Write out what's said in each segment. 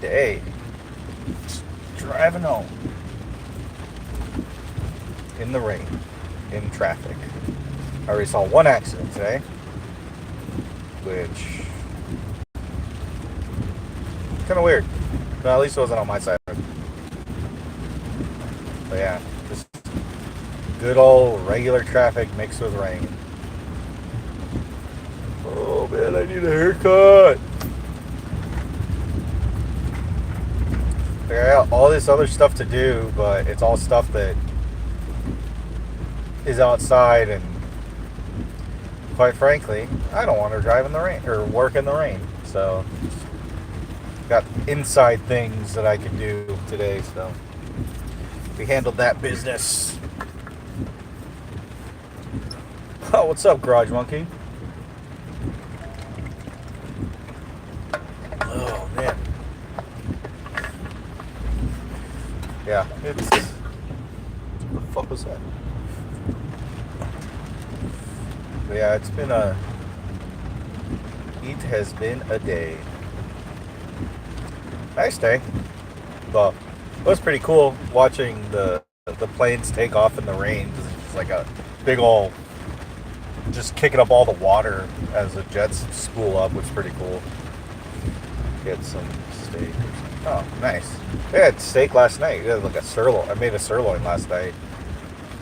day. Just driving home in the rain, in traffic. I already saw one accident today, which kind of weird. But at least it wasn't on my side. But yeah, just good old regular traffic mixed with rain. Oh man, I need a haircut. I got all this other stuff to do, but it's all stuff that is outside, and quite frankly, I don't want to drive in the rain or work in the rain. So, got inside things that I can do today. So, we handled that business. Oh, what's up, Garage Monkey? Oh man. Yeah, it's. What the fuck was that? But yeah, it has been a day. Nice day. But it was pretty cool watching the planes take off in the rain. It's like a big old, just kicking up all the water as the jets spool up, which is pretty cool. Get some steak. Oh, nice. I had steak last night. It was like a sirloin. I made a sirloin last night.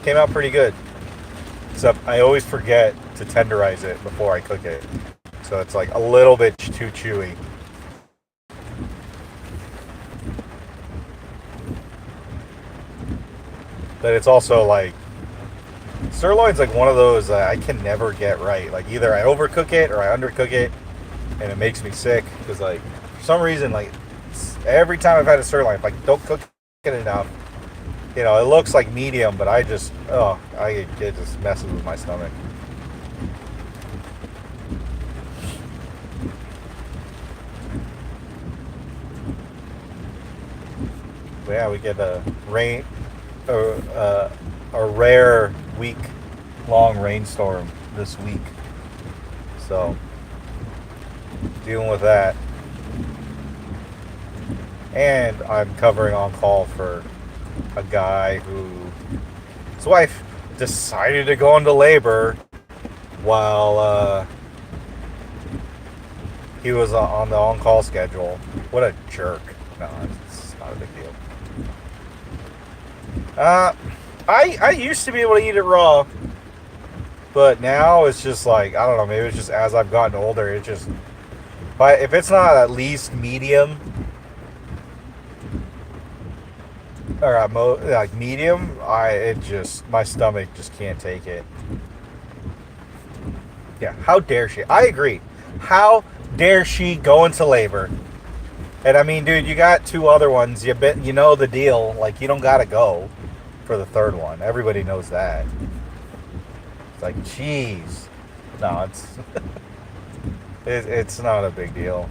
Came out pretty good. Except I always forget to tenderize it before I cook it. So it's like a little bit too chewy. But it's also like, sirloin's like one of those I can never get right. Like either I overcook it or I undercook it, and it makes me sick. Because like, for some reason, like every time I've had a sirloin, if I don't cook it enough, you know, it looks like medium, but it just messes with my stomach. But yeah, we get a rare week-long rainstorm this week. So, dealing with that. And I'm covering on call for a guy who his wife decided to go into labor while he was on the on-call schedule. What a jerk. No, it's not a big deal. I used to be able to eat it raw, but now it's just like, I don't know, maybe it's just as I've gotten older, it just, but if it's not at least medium, or like medium, my stomach just can't take it. Yeah, how dare she? I agree. How dare she go into labor? And I mean, dude, you got two other ones. You know the deal. Like, you don't gotta go for the third one. Everybody knows that. It's like, jeez. No, it's not a big deal.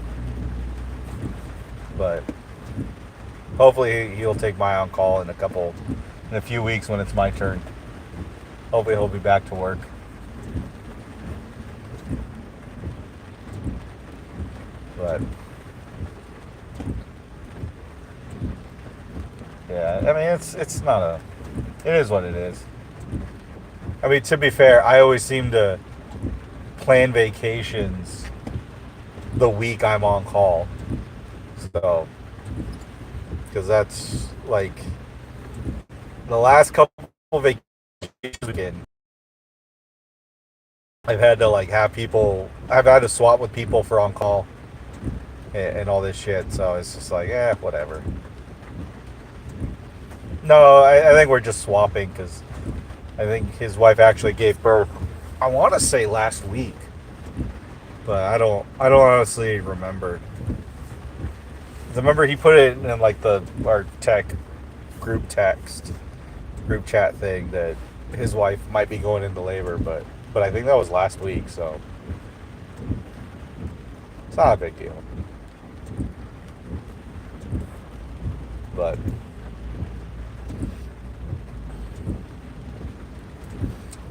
But hopefully he'll take my on call in a few weeks when it's my turn. Hopefully he'll be back to work. But yeah, I mean it is what it is. I mean, to be fair, I always seem to plan vacations the week I'm on call. So, because that's like the last couple of vacations weekend, I've had to swap with people for on call and all this shit. So it's just like, whatever. No, I think we're just swapping because I think his wife actually gave birth, I want to say last week, but I don't honestly remember. I remember he put it in like our tech group chat thing that his wife might be going into labor, but I think that was last week, so it's not a big deal. But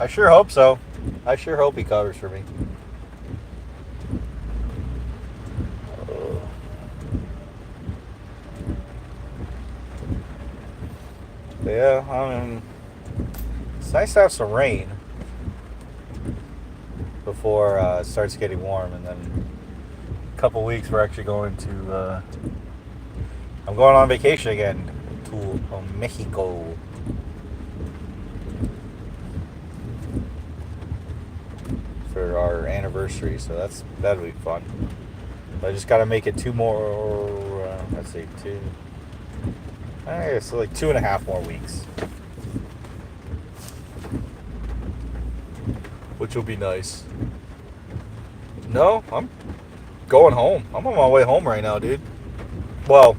I sure hope so. I sure hope he covers for me. Yeah, I mean, it's nice to have some rain before it starts getting warm, and then a couple weeks we're actually going to. I'm going on vacation again to Mexico for our anniversary, so that'll be fun. But I just got to make it two more. Let's see, two. So like 2.5 more weeks, which will be nice. No, I'm going home. I'm on my way home right now, dude. Well,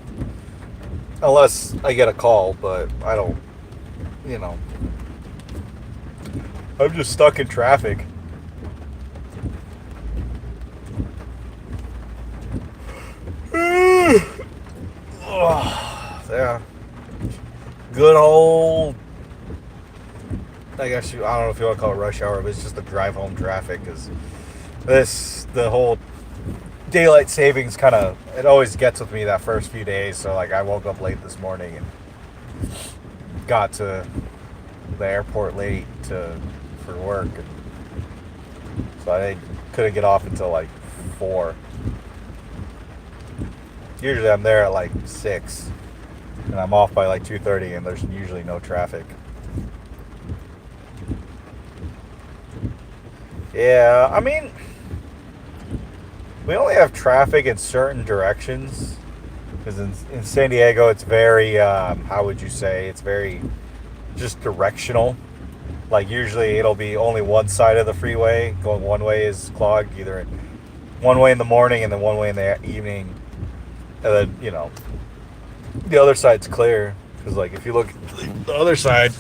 unless I get a call, but I don't. You know, I'm just stuck in traffic. Oh, yeah. Good old. I guess I don't know if you want to call it rush hour, but it's just the drive home traffic. Because the whole daylight savings kind of, it always gets with me that first few days. So like I woke up late this morning and got to the airport late for work, and so I couldn't get off until like 4. Usually I'm there at like 6, and I'm off by like 2:30, and there's usually no traffic. Yeah, I mean, we only have traffic in certain directions. Because in San Diego, it's very, how would you say, it's very just directional. Like usually it'll be only one side of the freeway going one way is clogged, either one way in the morning and then one way in the evening. And then, the other side's clear. Because like if you look at the other side,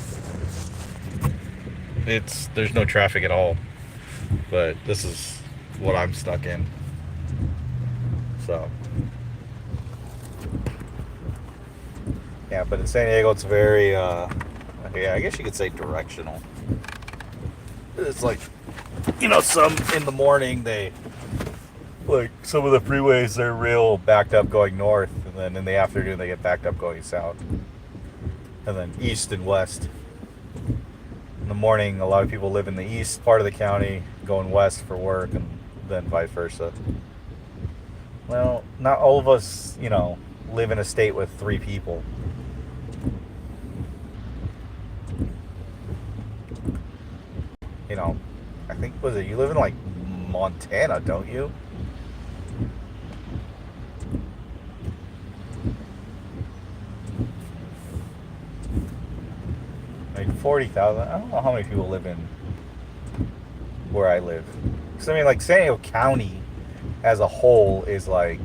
there's no traffic at all. But this is what I'm stuck in. So yeah, but in San Diego it's very yeah, I guess you could say directional. It's like, some in the morning like some of the freeways, they're real backed up going north, and then in the afternoon they get backed up going south, and then east and west. In the morning, a lot of people live in the east part of the county going west for work, and then vice versa. Well, not all of us, live in a state with 3 people. I think, you live in like Montana, don't you? Like 40,000. I don't know how many people live in where I live. Because, like San Diego County as a whole is like,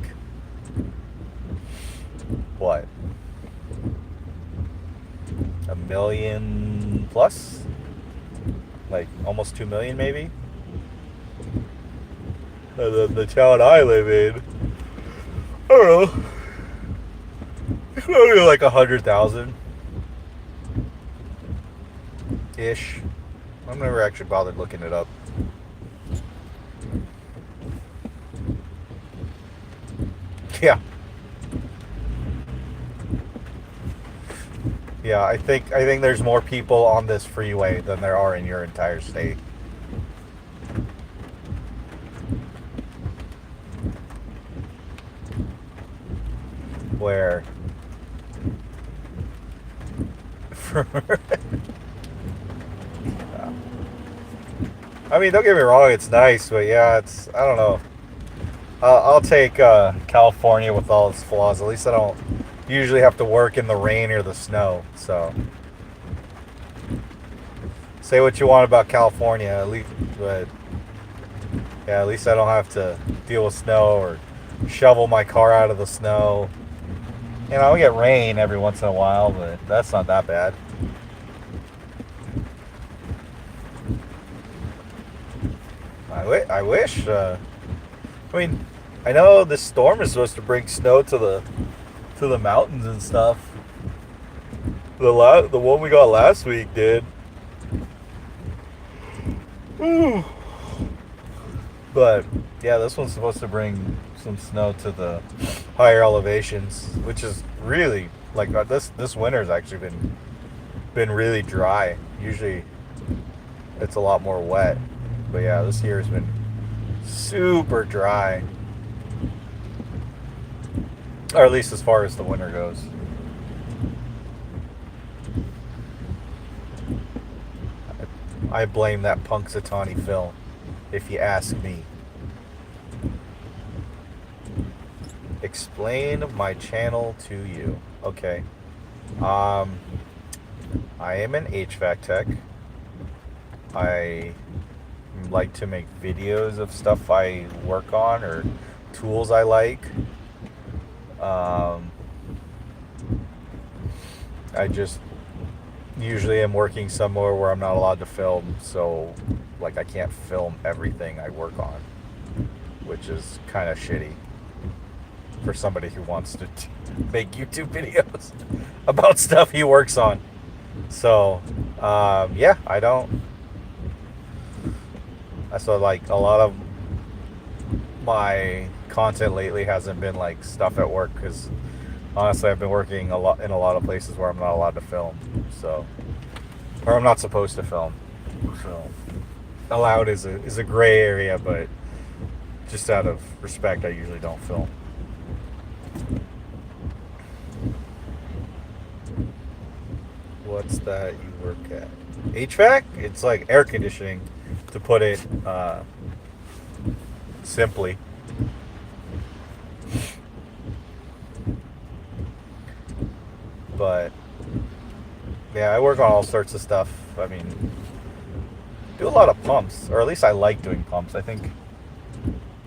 what? 1 million plus? Like almost 2 million maybe? And then the town I live in, I don't know, it's only like 100,000 ish. I've never actually bothered looking it up. Yeah. Yeah, I think there's more people on this freeway than there are in your entire state. Where I mean, don't get me wrong, it's nice, but yeah, I don't know. I'll take California with all its flaws. At least I don't usually have to work in the rain or the snow. So, say what you want about California, at least, but yeah, at least I don't have to deal with snow or shovel my car out of the snow. We get rain every once in a while, but that's not that bad. I wish. I know this storm is supposed to bring snow to the mountains and stuff. The one we got last week did. Ooh. But yeah, this one's supposed to bring some snow to the higher elevations, which is really like this winter's actually been been really dry. Usually it's a lot more wet. But yeah, this year has been super dry. Or at least as far as the winter goes. I blame that Punxsutawney Phil, if you ask me. Explain my channel to you. Okay. I am an HVAC tech. I like to make videos of stuff I work on or tools I like. I just usually am working somewhere where I'm not allowed to film, so like I can't film everything I work on, which is kind of shitty for somebody who wants to make YouTube videos about stuff he works on. So yeah, I don't. So like a lot of my content lately hasn't been like stuff at work because honestly I've been working a lot in a lot of places where I'm not allowed to film, so, or I'm not supposed to film. So allowed is a gray area, but just out of respect I usually don't film. What's that you work at? HVAC? It's like air conditioning, to put it simply. But yeah, I work on all sorts of stuff. I mean, do a lot of pumps, or at least I like doing pumps. I think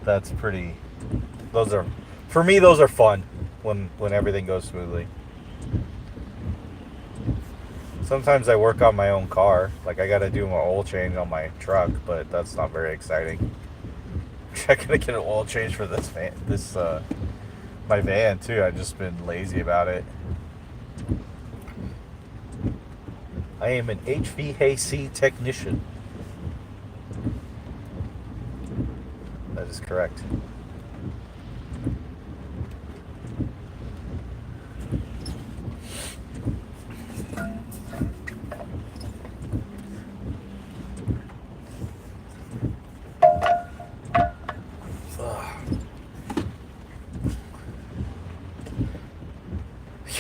that's pretty. Those are, for me, those are fun when everything goes smoothly. Sometimes I work on my own car. Like I got to do my oil change on my truck, but that's not very exciting. I gotta get an oil change for this van. My van too. I've just been lazy about it. I am an HVAC technician. That is correct.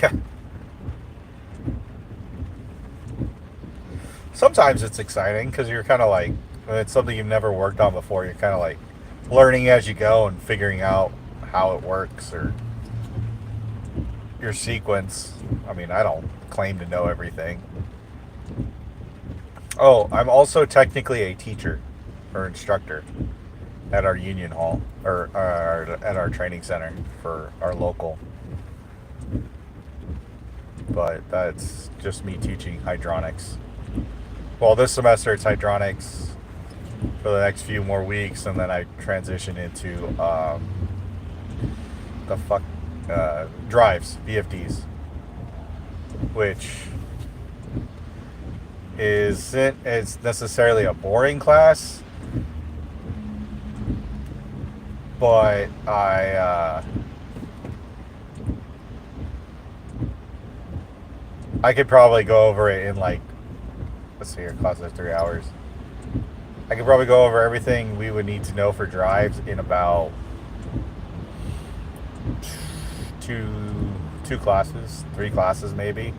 Yeah. Sometimes it's exciting because you're kind of like, when it's something you've never worked on before, you're kind of like learning as you go and figuring out how it works or your sequence. I mean, I don't claim to know everything. Oh, I'm also technically a teacher or instructor at our union hall, or at our training center for our local. But that's just me teaching hydronics. Well, this semester it's hydronics for the next few more weeks, and then I transition into drives, VFDs, which isn't as necessarily a boring class, but I could probably go over it in like, let's see here, class is 3 hours. I could probably go over everything we would need to know for drives in about two classes, 3 classes maybe.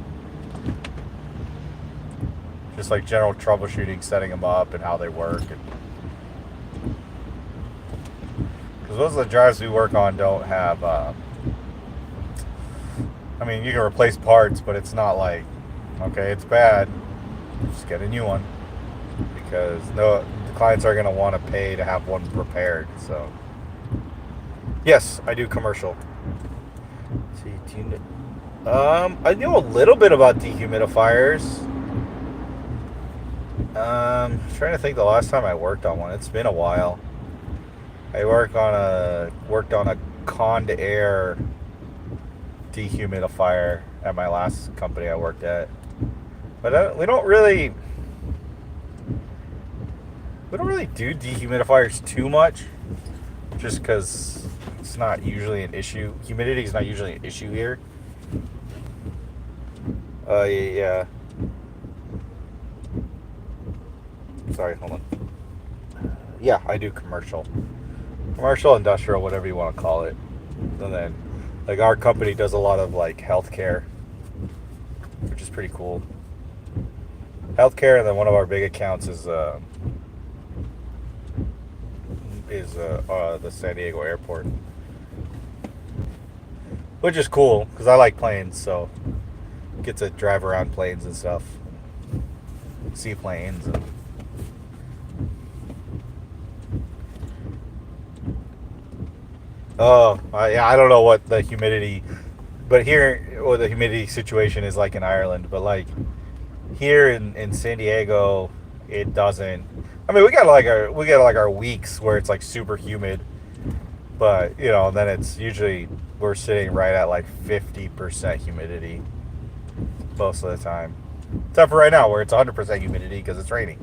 Just like general troubleshooting, setting them up and how they work. Because most of the drives we work on don't have, I mean, you can replace parts, but it's not like, okay, it's bad, just get a new one. Because the clients are going to want to pay to have one repaired. So, yes, I do commercial. See, I know a little bit about dehumidifiers. I'm trying to think the last time I worked on one. It's been a while. I worked on a Condair dehumidifier at my last company I worked at. But we don't really do dehumidifiers too much, just because it's not usually an issue. Humidity is not usually an issue here. Yeah. Sorry, hold on. Yeah, I do commercial, industrial, whatever you want to call it. And then, like, our company does a lot of like healthcare, which is pretty cool. Healthcare, and then one of our big accounts is the San Diego airport, which is cool because I like planes, so get to drive around planes and stuff, see planes. And yeah, I don't know what the humidity, but here, or the humidity situation is like in Ireland, but like here in San Diego, it doesn't. I mean, we got like our weeks where it's like super humid, but then it's usually we're sitting right at like 50% humidity most of the time. Except for right now where it's 100% humidity because it's raining.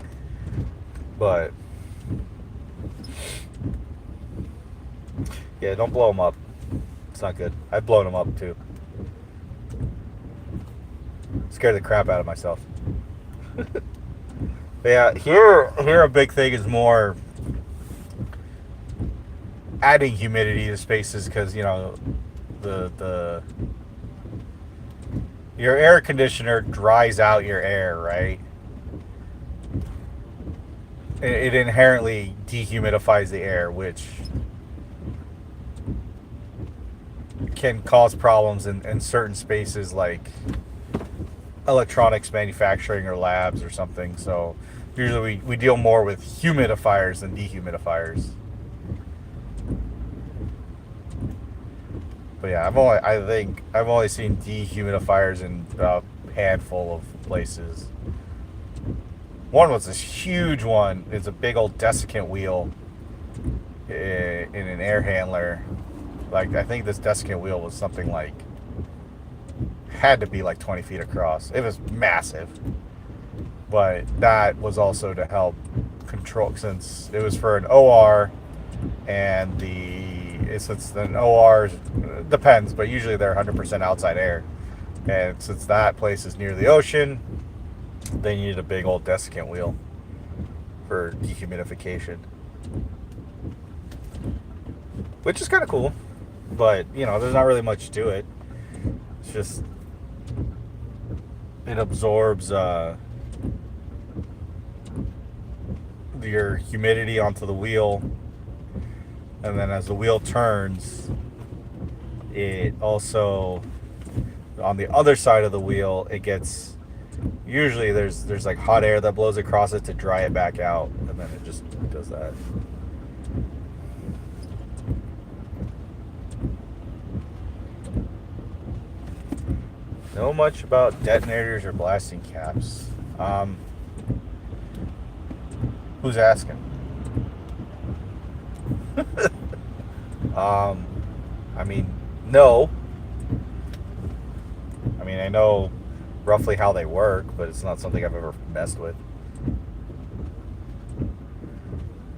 But yeah, don't blow them up. It's not good. I've blown them up too. Scared the crap out of myself. But yeah, here a big thing is more adding humidity to spaces because the your air conditioner dries out your air, right? It inherently dehumidifies the air, which can cause problems in certain spaces like electronics manufacturing or labs or something. So usually we deal more with humidifiers than dehumidifiers. But yeah, I think I've only seen dehumidifiers in a handful of places. One was this huge one. It's a big old desiccant wheel in an air handler. Like, I think this desiccant wheel was something like, had to be like 20 feet across. It was massive. But that was also to help control, since it was for an OR, and since an OR depends, but usually they're 100% outside air. And since that place is near the ocean, they needed a big old desiccant wheel for dehumidification, which is kind of cool. But there's not really much to it. It's just it absorbs your humidity onto the wheel, and then as the wheel turns, it also, on the other side of the wheel, it gets, usually there's like hot air that blows across it to dry it back out, and then it just does that. Know much about detonators or blasting caps? Who's asking? I mean, no. I mean, I know roughly how they work, but it's not something I've ever messed with.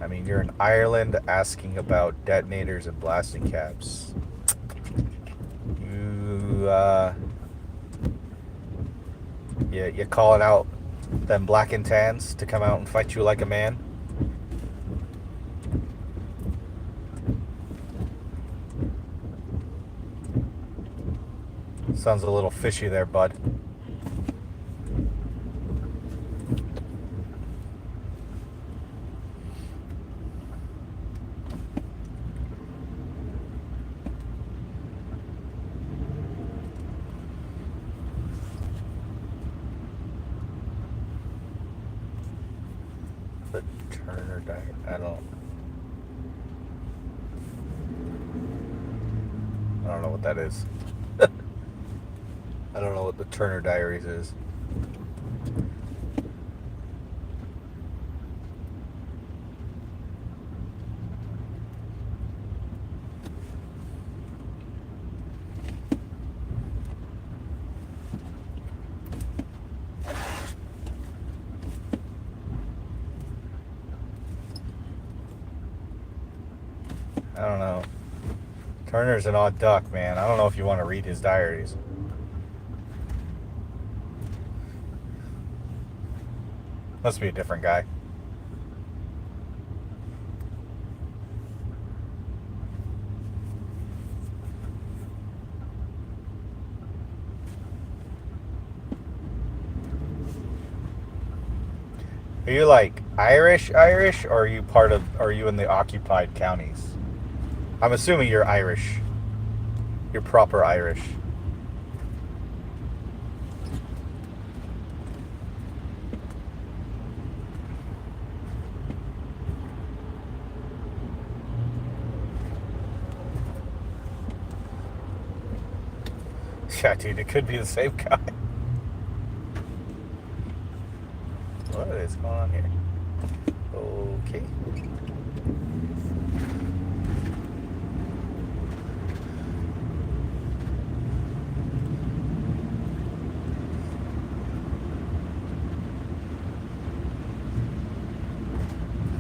I mean, you're in Ireland asking about detonators and blasting caps. You calling out them black and tans to come out and fight you like a man? Sounds a little fishy there, bud. The Turner diet. I don't know what that is. I don't know what the Turner Diaries is. I don't know. Turner's an odd duck, man. I don't know if you want to read his diaries. Must be a different guy. Are you like Irish, or are you part of? Are you in the occupied counties? I'm assuming you're Irish. You're proper Irish. Yeah, dude, it could be the same guy. What is going on here? Okay.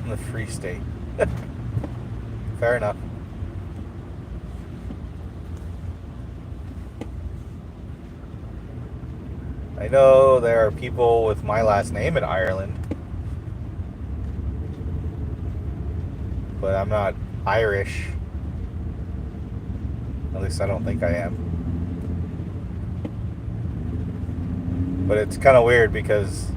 In the Free State. Fair enough. I know there are people with my last name in Ireland, but I'm not Irish. At least I don't think I am. But it's kind of weird because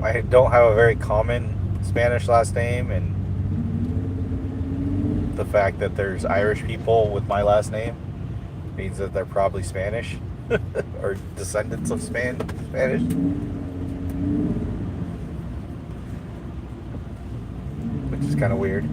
I don't have a very common Spanish last name, and the fact that there's Irish people with my last name means that they're probably Spanish or descendants of Spanish. Which is kind of weird.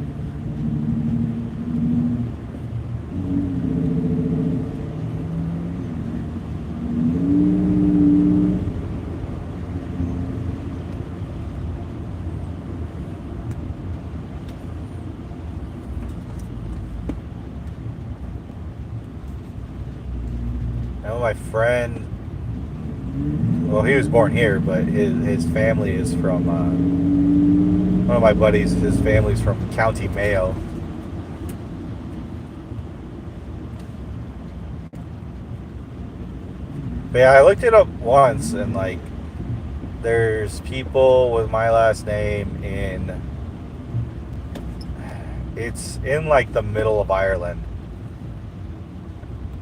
I know my friend, well, he was born here, but his family is from, one of my buddies, his family's from County Mayo. But yeah, I looked it up once, and like, there's people with my last name it's in like the middle of Ireland.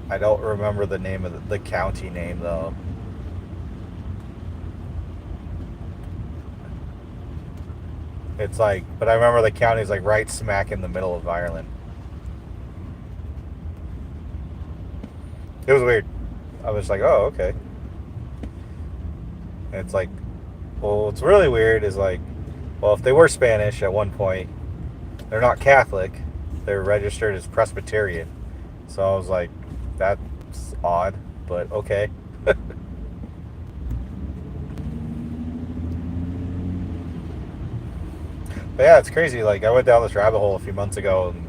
I don't remember the name of the county name though. It's like, but I remember the county's like right smack in the middle of Ireland. It was weird. I was like, oh, okay. And it's like, well, what's really weird is like, well, if they were Spanish at one point, they're not Catholic. They're registered as Presbyterian. So I was like, that's odd, but okay. But yeah, it's crazy. Like, I went down this rabbit hole a few months ago, and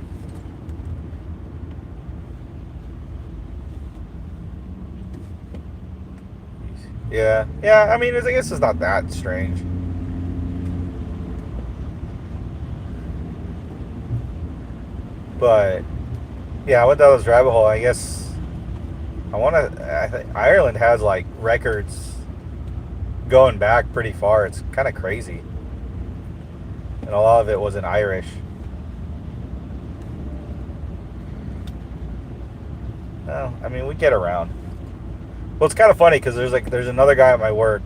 yeah. I mean, I guess it's not that strange. But yeah, I went down this rabbit hole. I guess I think Ireland has like records going back pretty far. It's kind of crazy, and a lot of it was in Irish. Well, I mean, we get around. Well, it's kind of funny because there's another guy at my work.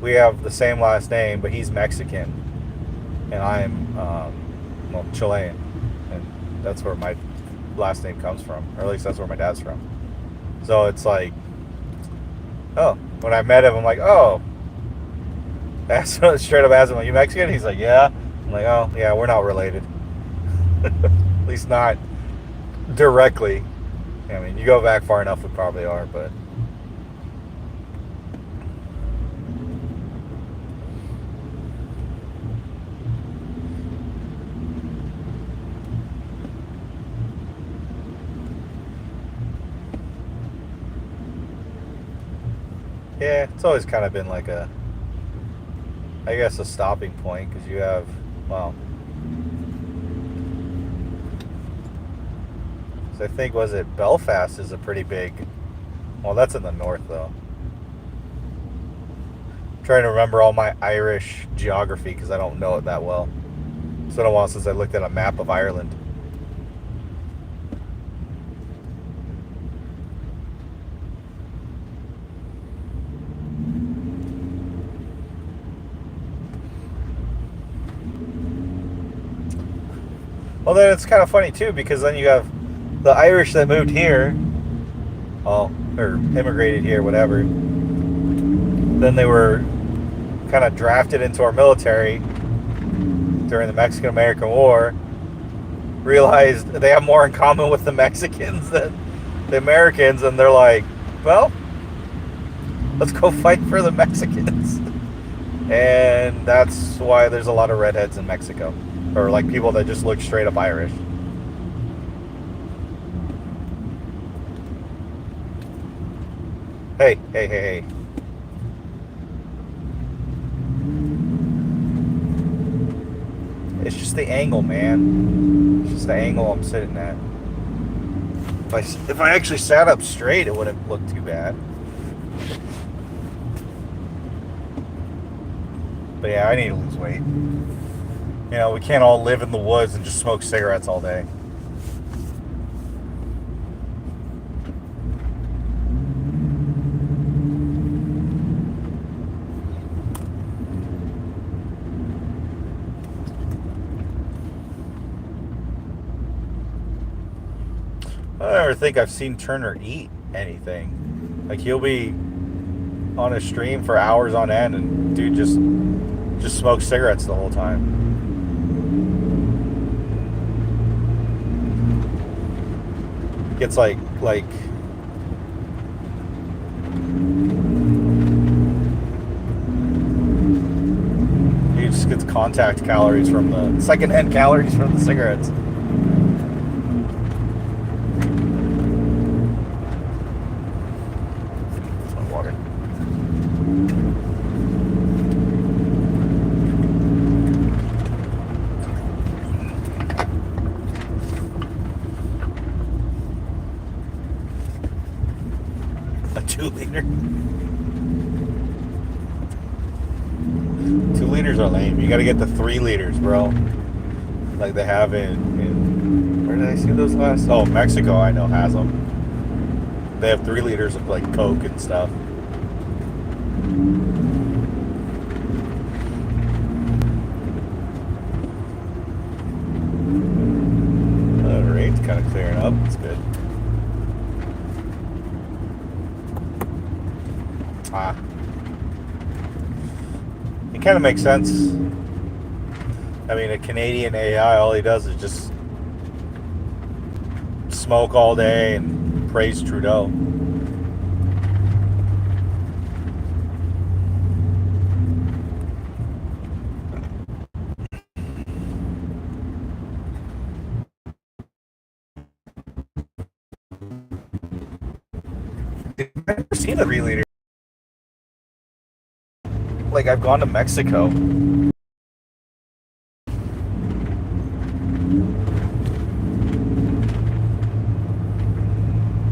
We have the same last name, but he's Mexican, and I'm well, Chilean, and that's where my last name comes from, or at least that's where my dad's from. So it's like, oh, when I met him, I'm like, oh, straight up asked him, are you Mexican? He's like, yeah. I'm like, oh, yeah, we're not related. At least not directly. I mean, you go back far enough, we probably are, but. Yeah, it's always kind of been like I guess, a stopping point because you have, well, so I think, was it Belfast is a pretty big, well, that's in the north though. I'm trying to remember all my Irish geography because I don't know it that well. It's been a while since I looked at a map of Ireland. then it's kind of funny too, because then you have the Irish that moved here, well, or immigrated here, whatever. Then they were kind of drafted into our military during the Mexican-American War. Realized they have more in common with the Mexicans than the Americans, and they're like, well, let's go fight for the Mexicans. And that's why there's a lot of redheads in Mexico, or like people that just look straight up Irish. Hey, hey, hey, hey. It's just the angle, man. It's just the angle I'm sitting at. If I actually sat up straight, it wouldn't look too bad. But yeah, I need to lose weight. You know, we can't all live in the woods and just smoke cigarettes all day. I don't ever think I've seen Turner eat anything. Like, he'll be on a stream for hours on end, and dude just smokes cigarettes the whole time. Gets like he just gets contact calories from the secondhand calories from the cigarettes. A 2 liter. 2 liters are lame. You gotta get the 3 liters, bro. Like they have in where did I see those last? Oh, Mexico, I know, has them. They have 3 liters of like Coke and stuff. The rain's kind of clearing up. It's good. It kind of makes sense. I mean, a Canadian AI, all he does is just smoke all day and praise Trudeau. I've never seen a 3 liter. Like, I've gone to Mexico.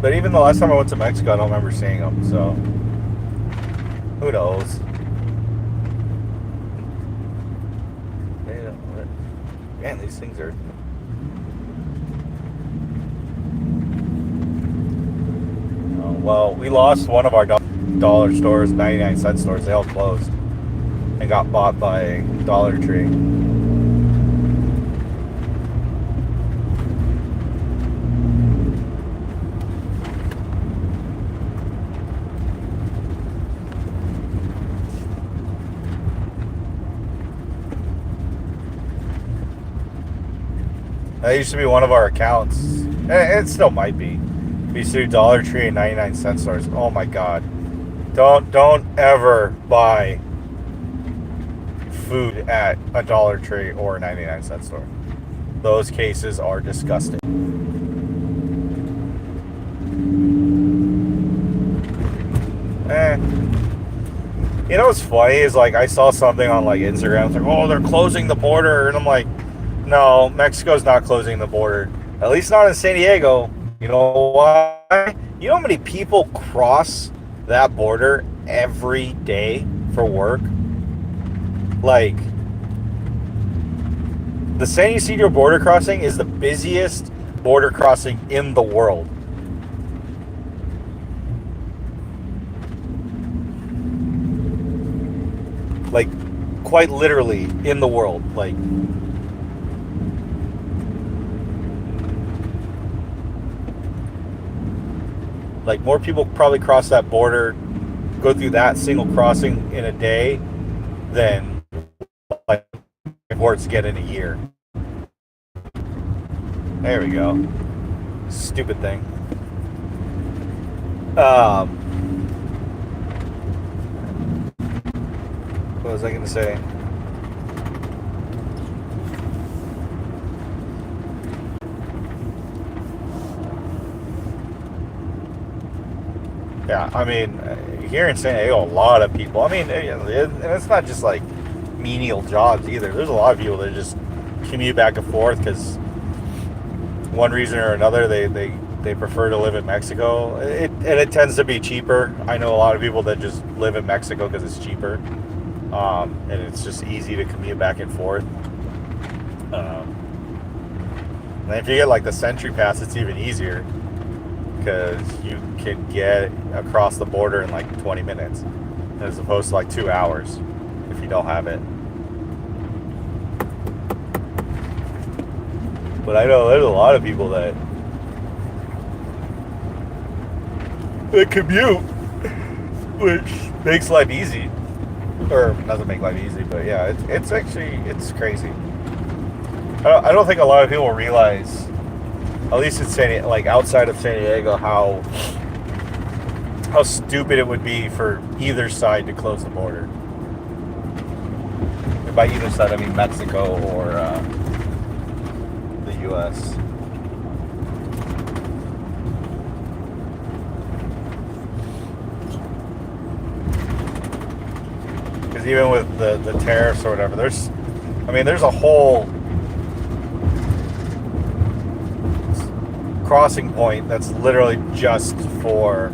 But even the last time I went to Mexico, I don't remember seeing them, so who knows? Man, these things are... well, we lost one of our dollar stores, 99-cent stores. They all closed and got bought by Dollar Tree. That used to be one of our accounts. It still might be. We used to do Dollar Tree and 99-cent stores. Oh my God. Don't ever buy food at a Dollar Tree or a 99-cent store. Those cases are disgusting. You know what's funny is, like, I saw something on like Instagram. It's like, oh, they're closing the border, and I'm like, no, Mexico's not closing the border. At least not in San Diego. You know why? You know how many people cross that border every day for work? Like, the San Ysidro border crossing is the busiest border crossing in the world. Like, quite literally in the world. Like, Like more people probably cross that border, go through that single crossing in a day than like imports get in a year. There we go. Stupid thing. What was I going to say? Yeah, I mean, here in San Diego, a lot of people. I mean, and it's not just like menial jobs either. There's a lot of people that just commute back and forth because one reason or another they prefer to live in Mexico. And it tends to be cheaper. I know a lot of people that just live in Mexico because it's cheaper, and it's just easy to commute back and forth. And if you get like the Century Pass, it's even easier because you can get across the border in like 20 minutes as opposed to like 2 hours if you don't have it. But I know there's a lot of people that commute, which makes life easy. Or doesn't make life easy, but yeah, it's actually, it's crazy. I don't think a lot of people realize, at least in like outside of San Diego, how stupid it would be for either side to close the border. And by either side, I mean Mexico or the U.S. Because even with the tariffs or whatever, there's a whole crossing point that's literally just for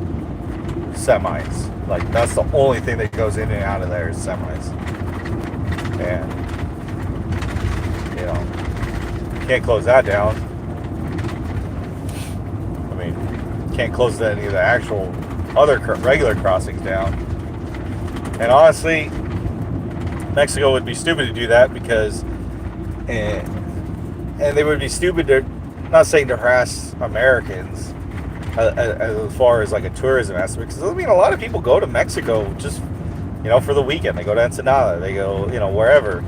semis. Like that's the only thing that goes in and out of there is semis. And you know, can't close that down. I mean, can't close any of the actual other regular crossings down. And honestly, Mexico would be stupid to do that because, and they would be stupid to, not saying to harass Americans as far as like a tourism aspect, because I mean a lot of people go to Mexico just, you know, for the weekend. They go to Ensenada, they go, you know, wherever,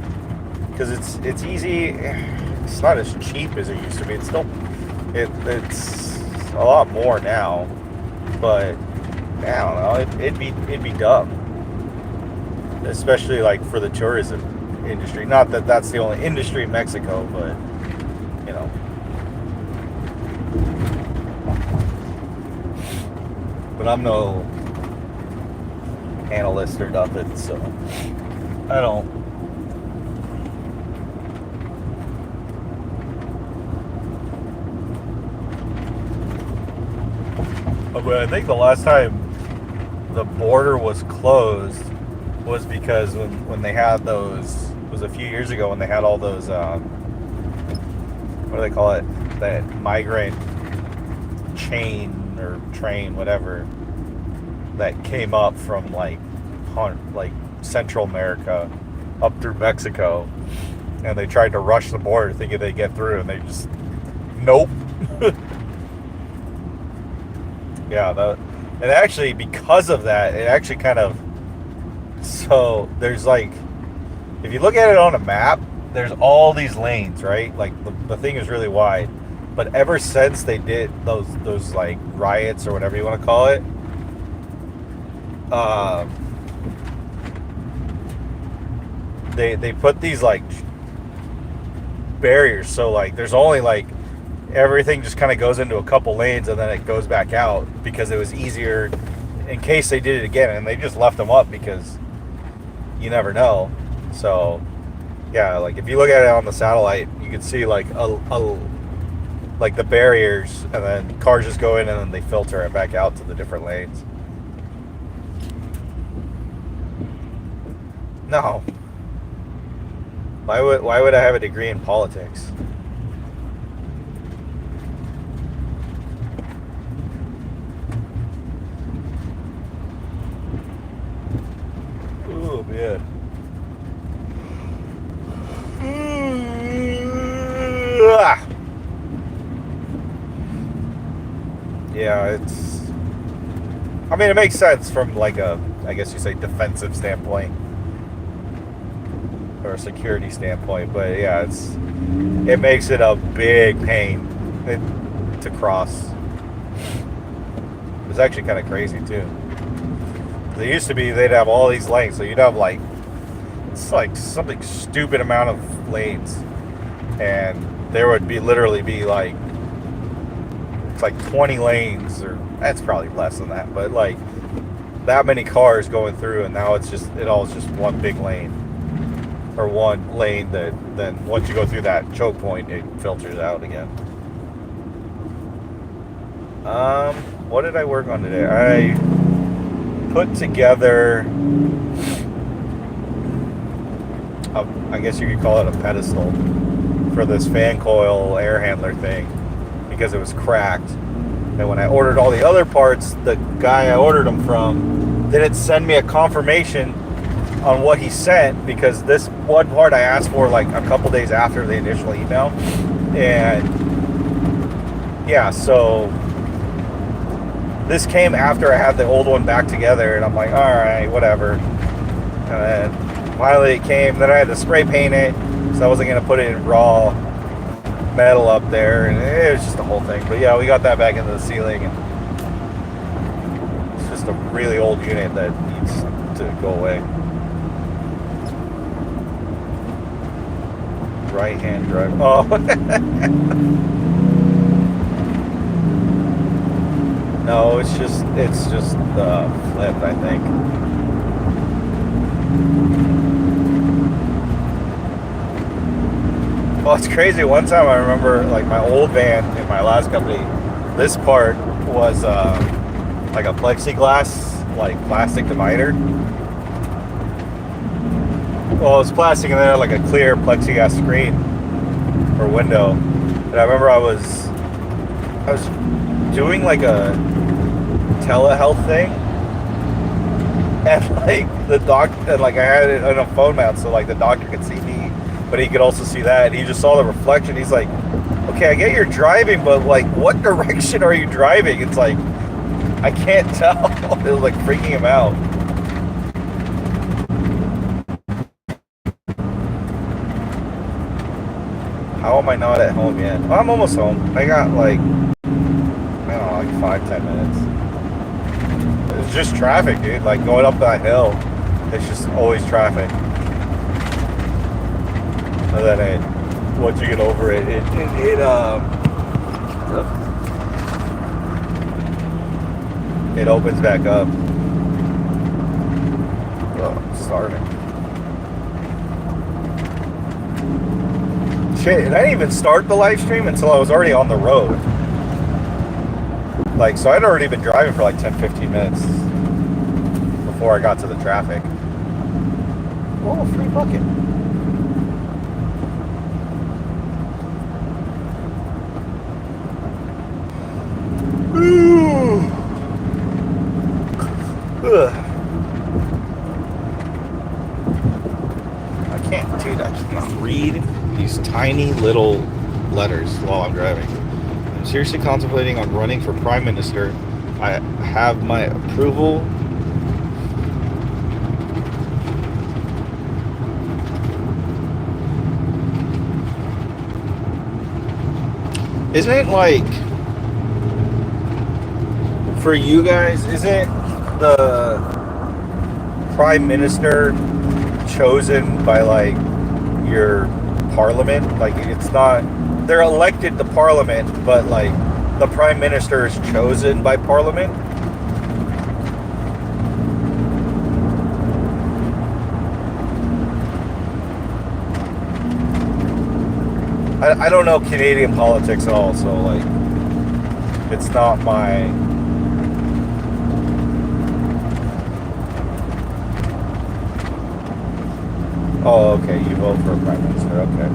because it's easy. It's not as cheap as it used to be. It's still it's a lot more now, but I don't know. It'd be dumb, especially like for the tourism industry. Not that that's the only industry in Mexico, but you know. But I'm no analyst or nothing, so I don't. But I think the last time the border was closed was because when they had those, it was a few years ago when they had all those, what do they call it? That migrant chain or train, whatever, that came up from like Central America up through Mexico, and they tried to rush the border thinking they'd get through, and they just, nope. Yeah, and actually because of that, it actually kind of, so there's like, if you look at it on a map, there's all these lanes, right? Like the thing is really wide. But ever since they did those like riots or whatever you want to call it, they put these like barriers. So like there's only like, everything just kind of goes into a couple lanes and then it goes back out because it was easier in case they did it again, and they just left them up because you never know. So yeah, like if you look at it on the satellite, you can see like like the barriers, and then cars just go in and then they filter it back out to the different lanes. No. Why would I have a degree in politics? Oh man. Yeah, I mean, it makes sense from like a, I guess you say, defensive standpoint or a security standpoint. But yeah, it makes it a big pain to cross. It's actually kind of crazy too. They used to be they'd have all these lanes, so you'd have like it's like something stupid amount of lanes, and there would be literally be like it's like 20 lanes, or that's probably less than that, but like that many cars going through, and now it all is just one big lane or one lane that then once you go through that choke point, it filters out again. What did I work on today? I put together I guess you could call it a pedestal for this fan coil air handler thing because it was cracked. And when I ordered all the other parts, the guy I ordered them from didn't send me a confirmation on what he sent, because this one part I asked for like a couple days after the initial email. And yeah, so this came after I had the old one back together, and I'm like, all right, whatever. And then finally it came. Then I had to spray paint it, so I wasn't going to put it in raw metal up there, and it was just a whole thing. But yeah, we got that back into the ceiling, and it's just a really old unit that needs to go away. Right hand drive. Oh. No, it's just flipped, I think. Well, it's crazy. One time I remember, like, my old van in my last company, this part was like a plexiglass, like plastic divider. Well, it was plastic, and then had like a clear plexiglass screen or window. And I remember I was doing like a telehealth thing, and like the doctor, like I had it on a phone mount, so like the doctor could see me, but he could also see that, and he just saw the reflection. He's like, okay, I get you're driving, but like what direction are you driving? It's like I can't tell. It was like freaking him out. How am I not at home yet? Well, I'm almost home. I got like, I don't know, like 5-10 minutes. It's just traffic, dude. Like going up that hill, it's just always traffic. And then once you get over it, it opens back up. Oh, it's starting. Shit, and I didn't even start the live stream until I was already on the road. Like, so I'd already been driving for like 10-15 minutes before I got to the traffic. Oh, free bucket. Ooh. Ugh. I can't read these tiny little letters while I'm driving. I'm seriously contemplating on running for Prime Minister. I have my approval. Isn't it like, for you guys, isn't the Prime Minister chosen by like your parliament? Like, it's not, they're elected to parliament, but like the Prime Minister is chosen by parliament. I don't know Canadian politics at all, so like it's not my Oh, okay, you vote for a Prime Minister, okay.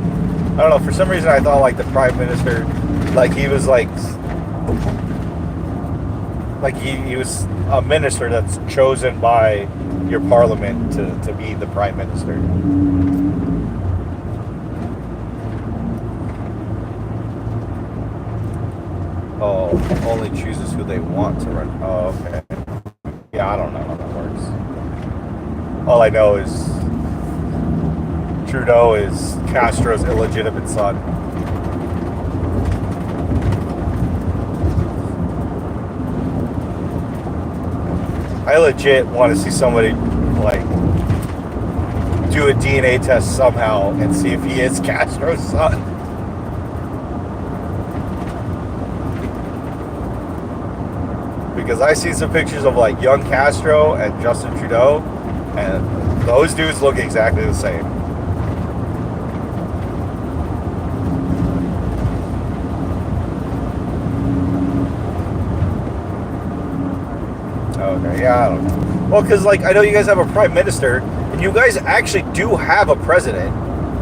I don't know, for some reason I thought like the Prime Minister, like he was like he was a minister that's chosen by your parliament to be the Prime Minister. Oh, only chooses who they want to run. Oh, okay. Yeah, I don't know how that works. All I know is Trudeau is Castro's illegitimate son. I legit want to see somebody like do a DNA test somehow and see if he is Castro's son. Because I see some pictures of like young Castro and Justin Trudeau, and those dudes look exactly the same. Okay, yeah, I don't know. Well, because like I know you guys have a prime minister, and you guys actually do have a president,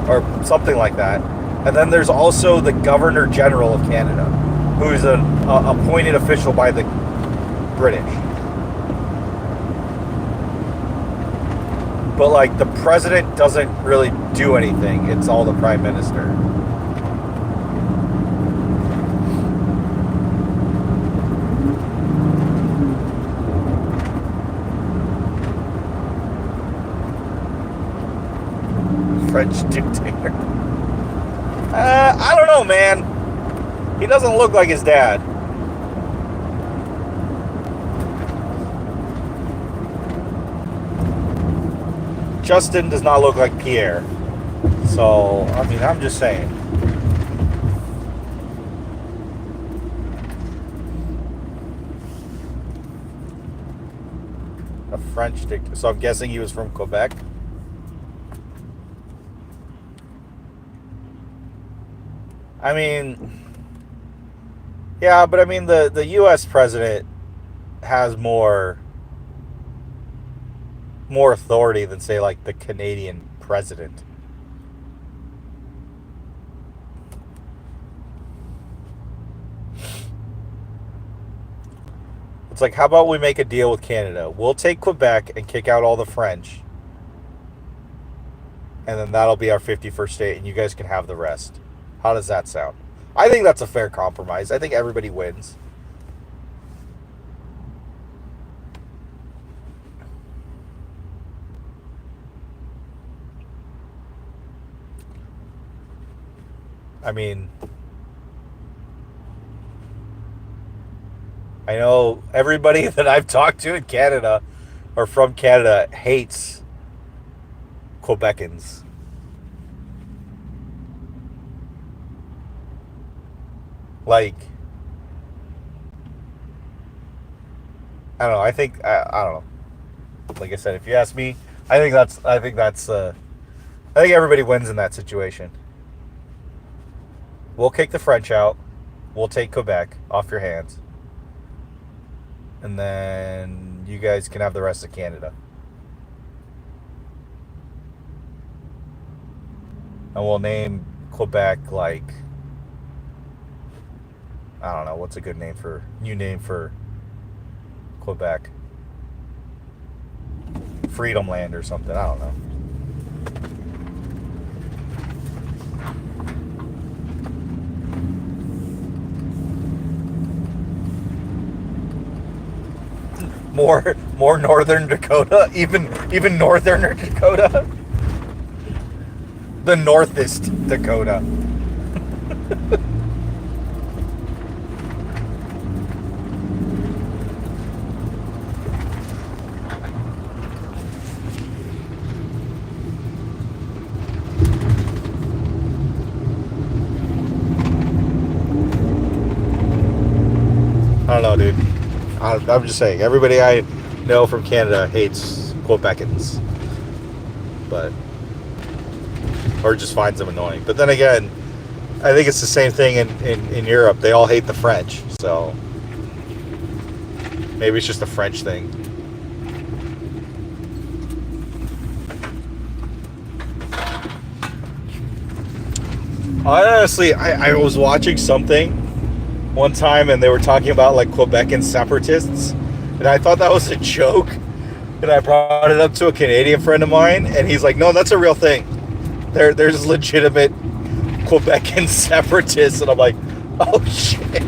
or something like that. And then there's also the Governor General of Canada, who is an appointed official by the British. But like the president doesn't really do anything. It's all the prime minister. French dictator. I don't know, man. He doesn't look like his dad. Justin does not look like Pierre. So, I mean, I'm just saying. A French dictator. So I'm guessing he was from Quebec. I mean, yeah, but I mean, the U.S. president has more authority than, say, like the Canadian president. It's like, how about we make a deal with Canada? We'll take Quebec and kick out all the French, and then that'll be our 51st state, and you guys can have the rest. How does that sound? I think that's a fair compromise. I think everybody wins. I mean, I know everybody that I've talked to in Canada or from Canada hates Quebecans. Like, I don't know. I don't know. Like I said, if you ask me, I think everybody wins in that situation. We'll kick the French out. We'll take Quebec off your hands. And then you guys can have the rest of Canada. And we'll name Quebec like, I don't know, what's a good new name for Quebec? Freedom Land or something, I don't know. More Northern Dakota, even Northern Dakota. The Northest Dakota. I don't know, dude. I'm just saying, everybody I know from Canada hates Quebecans, or just finds them annoying. But then again, I think it's the same thing in Europe. They all hate the French, so maybe it's just a French thing. Honestly, I was watching something one time and they were talking about like Quebecan separatists, and I thought that was a joke, and I brought it up to a Canadian friend of mine, and he's like, no, that's a real thing. There's legitimate Quebecan separatists. And I'm like, oh shit.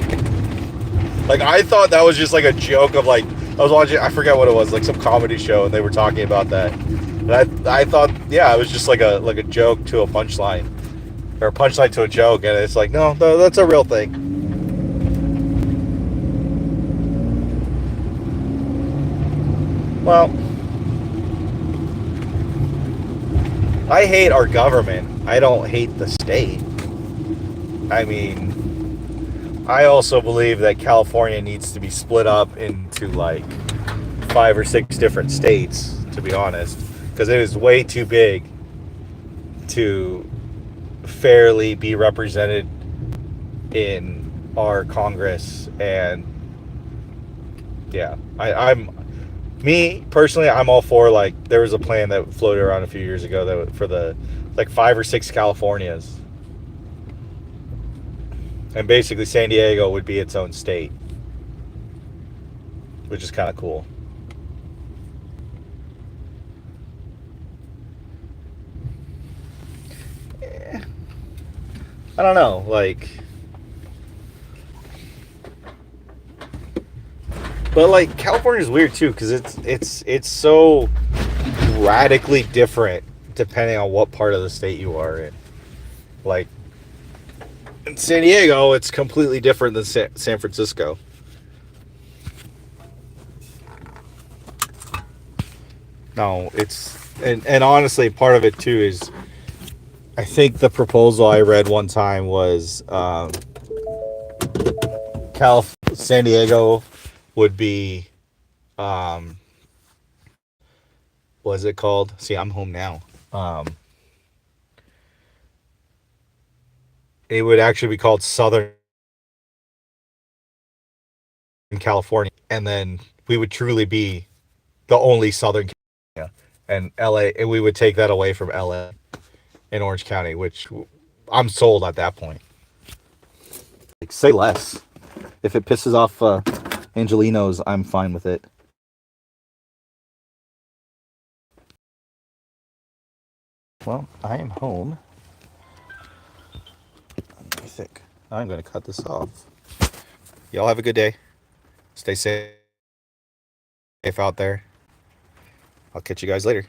Like, I thought that was just like a joke of like I was watching, I forget what it was, like some comedy show, and they were talking about that. And I thought, yeah, it was just like a joke to a punchline, or a punchline to a joke, and it's like, no, that's a real thing. Well, I hate our government. I don't hate the state. I mean, I also believe that California needs to be split up into like 5 or 6 different states, to be honest, because it is way too big to fairly be represented in our Congress. And yeah, I'm me personally, I'm all for, like, there was a plan that floated around a few years ago that for the like 5 or 6 Californias, and basically San Diego would be its own state, which is kind of cool. I don't know, like, but like California's weird too because it's so radically different depending on what part of the state you are in. Like in San Diego, it's completely different than San Francisco. No, it's and honestly, part of it too is I think the proposal I read one time was San Diego would be what is it called? See, I'm home now. It would actually be called Southern California, and then we would truly be the only Southern California, and LA, and we would take that away from LA in Orange County, which I'm sold at that point. Like, say less. If it pisses off Angelinos, I'm fine with it. Well, I am home. I think I'm going to cut this off. Y'all have a good day. Stay safe out there. I'll catch you guys later.